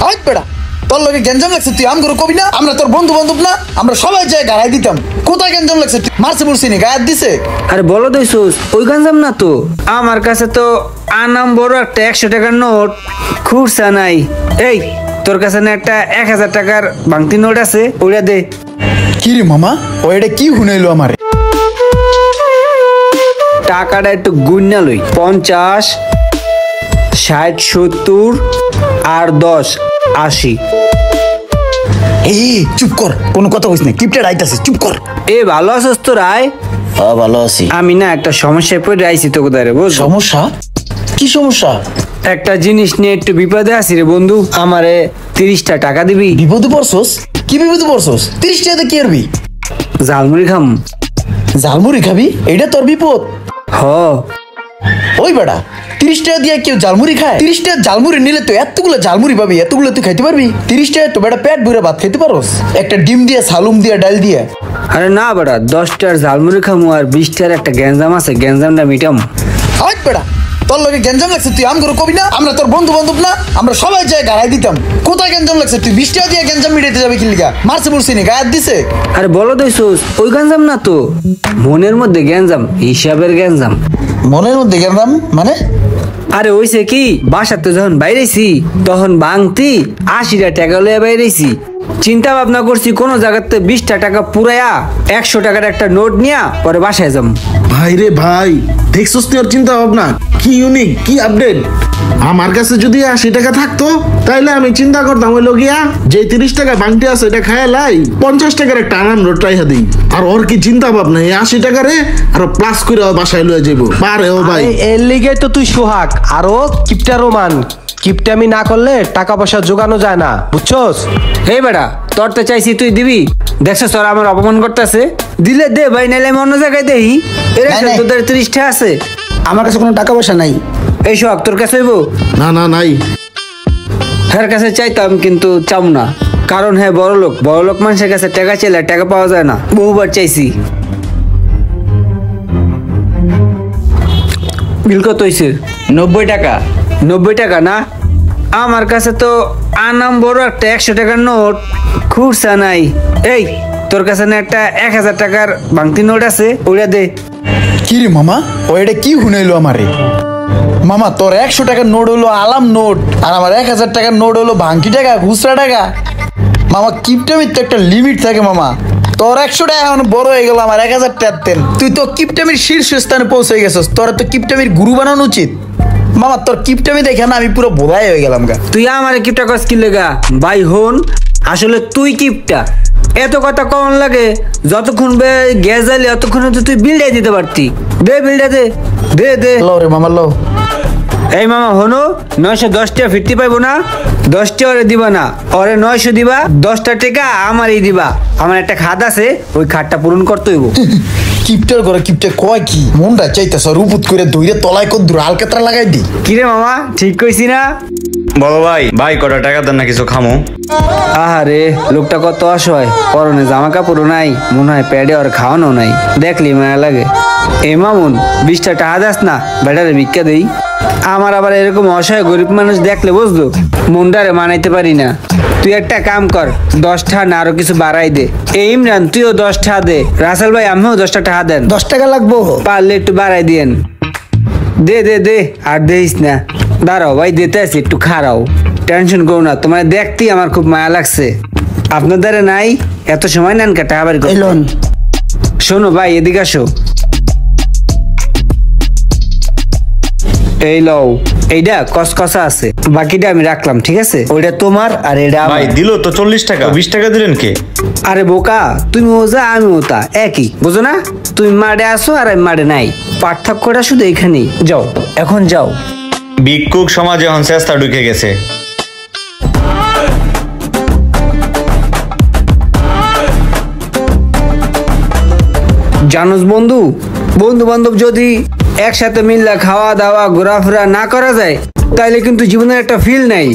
Eight বেড়া তোর লগে গেঞ্জাম লাগছে তুই আম করে কবি না আমরা তোর বন্ধু বান্ধব না আমরা সবাই যাই গায়ে দিতাম কোথায় গেঞ্জাম লাগছে তুই মারছে মুরছি নি গায়ে দিছে আরে বলো দইছস ওই গঞ্জাম না তো আমার কাছে তো আনাম বড় একটা 100 টাকার নোট খুরসা নাই এই তোর কাছে না একটা 1000 টাকার ভাঙতি নোট আছে ওইটা দে কি রে মামা ও এটা কি হুনাইলো আমারে টাকাটা একটু গুণনা লই 50 60 70 আর 10 80 এই চুপ কর কোনো কথা কইস না কিপটা রাইতাছে চুপ কর এ ভালো আছিস তো রায় ভালো আছি আমি না একটা সমস্যায় পড়ে আইছি তো কোথায় রে বুঝ সমস্যা কি সমস্যা একটা জিনিস নিয়ে একটু বিপদে আছি রে বন্ধু আমারে 30টা টাকা দিবি বিপদে পড়ছস কি বিপদে পড়ছস 30 টাকা কি করবি ঝালমুড়ি খাম ঝালমুড়ি খাবি এটা তোর বিপদ হ ওই বেটা 30 টাকা দিয়ে কেউ ঝালমুড়ি খায় 30 টাকা ঝালমুড়ি নিলে তো এতগুলো ঝালমুড়ি পাবি এতগুলো তুই খাইতে পারবি 30 টাকা তো বেটা পেট ভরে ভাত খাইতে পারোস একটা ডিম দিয়ে সালুম দিয়ে ডাল দিয়ে আরে না বেটা 10টার ঝালমুড়ি খামু আর 20টার একটা গ্যাঞ্জাম আছে গ্যাঞ্জামটা মিটাম আইট বেটা তোর লগে গেঞ্জাম লাগছে তুই আম করে কবি না আমরা তোর বন্ধু বান্ধব না আমরা সবাই যাই গায়ে দিতাম কোথায় গেঞ্জাম লাগছে তুই 20 টাকা দিয়ে গেঞ্জাম মিটাইতে যাবে কি লিগা মারছে মুরছি নি গায়ে দিছে আরে বলো দইছস ওই গ্যাঞ্জাম না তো মনের মধ্যে গ্যাঞ্জাম হিসাবের গ্যাঞ্জাম মনের মধ্যে গেঞ্জাম মানে আরে ওইছে কি বাসাতে যখন বাইরেছি তখন ভাঙতি 80টা টাকা লইয়া বাইরেছি চিন্তা ভাবনা করছি কোন জায়গাতে 20টা টাকা পুরাইয়া 100 টাকার একটা নোট নিয়া পরে বাসায় যাম ভাই রে ভাই দেখছস তোর চিন্তা ভাবনা কি ইউনিক কি আপডেট আমার কাছে যদি 80 টাকা থাকতো তাইলে আমি চিন্তা করতাম ওই লগিয়া যে 30 টাকা বাংটি আছে এটা খায় লাই 50 টাকার একটা আনাম নোট রাইহা দিই আর ওর কি চিন্তা ভাবনা এই 80 টাকারে আর প্লাস করে বাসায় লয়ে যাবো পারে ও ভাই এর লিগে তো তুই সোহাগ আরো কিপটা রোমান কিপটামি না করলে টাকা পয়সা জোগানো যায় না বুঝছস হে বেটা তোর তো চাইছি তুই দিবি দেখছস তোর আমার অপমান করতেছে দিলে দে ভাই নাইলে আমি অন্য জায়গায় দেই এর নাই, নাই। তোদের 30টা আছে আমার কাছে কোনো টাকা পয়সা নাই এই সোহাগ তোর কাছে হইব না না নাই হের কাছে চাইতাম কিন্তু চাম না কারণ হ্যাঁ বড় লোক মানুষের কাছে টাকা চাইলে টাকা পাওয়া যায় না বহুবার চাইছি বিল কত হয়েছে 90 টাকা 90 টাকা না আমার কাছে তো আনাম বড় একটা 100 টাকার নোট খুরসা নাই এই তোর কাছে না একটা 1000 টাকার ভাঙতি নোট আছে ওইটা দে কি রে মামা ও এটা কি হুনাইলো আমারে মামা তোর 100 টাকার নোট হলো আলাম নোট আর আমার 1000 টাকার নোট হলো ভাঙকি টাকা খুচরা টাকা মামা কিপটামির তো একটা লিমিট থাকে মামা তোর 100 টাকা এখন বড় হয়ে গেল আমার 1000 টাকা দেন তুই তো কিপটামির শীর্ষস্থানে পৌঁছে গেছিস তোর তো কিপটামির গুরু বানানো উচিত মামা তোর কিপটামি দেখে না আমি পুরো বোধাই হয়ে গেলাম গা তুই আমার কিপটা কস কি লেগা ভাই হন আসলে তুই কিপটা এত কথা কম লাগে যতক্ষণ গ্যাস জ্বালি অতক্ষণে তো তুই বিলটাই দিতে পারতি দে বিলটা দে দে দে লো রে মামা লো এই মামা হনো 910 টাকা ফিরতে পাইবো না 10 টাকা ওরে দিবা না ওরে 900 দিবা 10টা টাকা আমারই দিবা আমার একটা খাত আছে ওই খাতটা পূরণ করতে হইব কিপটার করে কিপটা কয় কি মনটা চাইতেছ রুপুত করে দইরে তলায় কত দূর আলকাতরা লাগাই দি কিরে মামা ঠিক কইছি না বলো ভাই ভাই কটা টাকা দেন না কিছু খামো আহারে লোকটা কত অসহায় পরনে জামা কাপড়ও নাই মনে হয় প্যাডে আর খাওয়ানো নাই দেখলি মায়া লাগে এ মামুন 20টা টাকা দাস না বেটারে ভিক্ষা দেই আমার আবার এরকম অসহায় গরিব মানুষ দেখলে বুঝলো মনটারে মানাইতে পারি না তুই একটা কাম কর 10 টাকা না আরো কিছু বাড়াই দে এই ইমরান তুইও 10 টাকা দে রাসেল ভাই আমিও 10টা টাকা দেন 10 টাকা লাগবো পারলে একটু বাড়াই দিয়েন দে দে দে আর দেইস না দাঁড়াও ভাই দিতে আছি একটু খারাও টেনশন করো না তোমার দেখতেই আমার খুব মায়া লাগছে আপনার দ্বারা নাই এত সময় নেন কাটা আবার এলন শোনো ভাই এদিকে আসো এই লও এইটা কসকসা আছে বাকিটা আমি রাখলাম ঠিক আছে ওইটা তোমার আর এটা ভাই আমার দিল তো 40 টাকা 20 টাকা দিলেন কে আরে বোকা তুমি ওজা আমি ওতা একই বুঝো না তুমি মাঠে আসো আর আমি মাঠে নাই পার্থক্যটা শুধু এখানেই যাও এখন যাও ভিক্ষুক সমাজে এখন চেষ্টা ঢুকে গেছে জানোস বন্ধু বন্ধু বান্ধব যদি একসাথে মিললে খাওয়া দাওয়া ঘোরাফেরা না করা যায় তাইলে কিন্তু জীবনের একটা ফিল নাই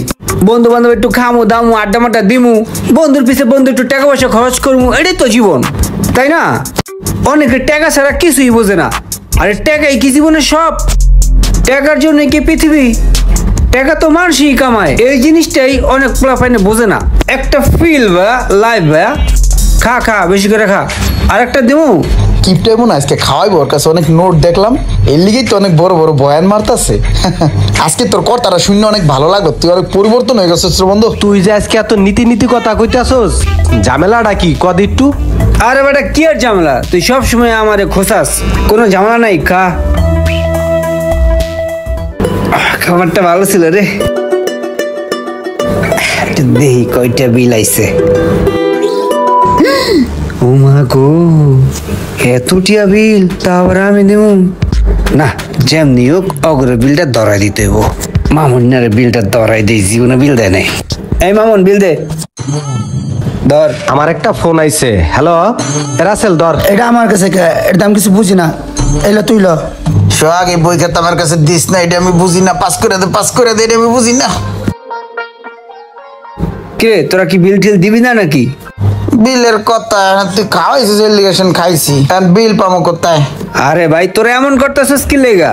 বন্ধু বান্ধব একটু খামু দামু আড্ডা মাড্ডা দিমু বন্ধুর পিছে বন্ধু একটু টাকা পয়সা খরচ করবো এটাই তো জীবন তাই না অনেকে টাকা ছাড়া কিছুই বোঝে না আরে টাকাই কি জীবনের সব টাকার জন্য কি পৃথিবী টাকা তো মানুষই কামায়, এই জিনিসটাই অনেক পোলাপাইনে বোঝে না। একটা ফিল বা লাইভ ভাইয়া, খা খা বেশি করে খা, আর একটা দেবো। কিপটা মনে হয় আজকে খাওয়াইবো, ওর কাছে অনেক নোট দেখলাম, এর লিগেই তো অনেক বড় বড় বয়ান মারতাছে। আজকে তোর কথাটা শুনে অনেক ভালো লাগলো, তুই অনেক পরিবর্তন হয়ে গেছিস রে বন্ধু। তুই যে আজকে এত নীতি নীতি কথা কইতাছস, ঝামেলাটা কি কদ একটু? আরে বেটা কি আর ঝামেলা, তুই সব সময় আমারে খোসাস, কোনো ঝামেলা নাই, খা। খাবারটা ভালো ছিল রে। দেহি কয়টা বিল আইছে। ও মা গো, এতটিয়া বিল, তারপরে আমি দেব না? যেমনি হোক অগ্রে বিলটা ধরাই দিতে হবো। মামুনারে বিলটা ধরাই দিই, জীবনে বিল দেয় নাই। এই মামুন বিল দে, ধর। আমার একটা ফোন আইছে। হ্যালো রাসেল, ধর। এটা আমার কাছে এর দাম কিছু বুঝি না, এলা তুই ল। সোহাগ এই বই খাতা আমার কাছে দিস না, এটা আমি বুঝি না, পাস করে দে এটা আমি বুঝি না। কে তোরা কি বিল টিল দিবি না নাকি? বিলের কথা তুই খাওয়াইছিস, এলিগেশন খাইছি, আর বিল পাবো কোথায়? আরে ভাই তোরা এমন করতেছিস কি লেগা?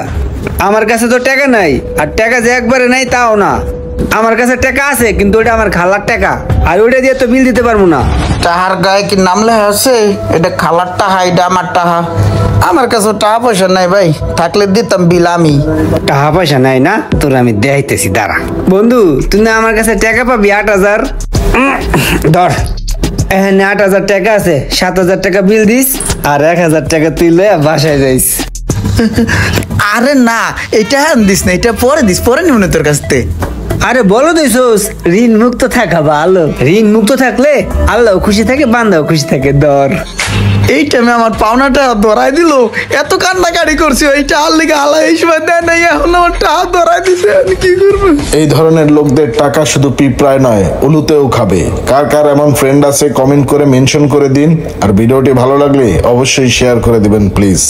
আমার কাছে তো টাকা নাই, আর টাকা যে একবারে নাই তাও না। আমার কাছে টাকা আছে, কিন্তু ওটা আমার খালার টাকা, আর ওইটা দিয়ে তো বিল দিতে পারবো না। টাহার গায়ে কি নাম লেখা আছে? এটা খালার টাহা, এটা আমার টাহা। আমার কাছে টাকা পয়সা নাই ভাই, থাকলে দিতাম বিল আমি। টাকা পয়সা নাই না তোর, আমি দেখাইতেছি দাঁড়া। বন্ধু তুই না আমার কাছে টাকা পাবি 8,000, ধর এখানে 8,000 টাকা আছে, 7,000 টাকা বিল দিস, আর 1,000 টাকা তুই লয়ে বাসায় যাইস। আরে না, এটা দিস না, এটা পরে দিস, পরে নিব না তোর কাছ থেকে। আরে বলো দিস, ঋণ মুক্ত থাকা ভালো, ঋণ মুক্ত থাকলে আল্লাহ খুশি থাকে, বান্দাও খুশি থাকে। ধর এই টাইমে আমার পাওনাটা ধরাই দিল, এত কান্নাকাটি করছি, এইটা আর লিগে আল্লাহ এই সময় দেয় নাই, এখন আমার টাকা ধরাই দিছে, আমি কি করবো? এই ধরনের লোকদের টাকা শুধু পিঁপড়ায় নয়, উলুতেও খাবে। কার কার এমন ফ্রেন্ড আছে কমেন্ট করে মেনশন করে দিন, আর ভিডিওটি ভালো লাগলে অবশ্যই শেয়ার করে দিবেন প্লিজ।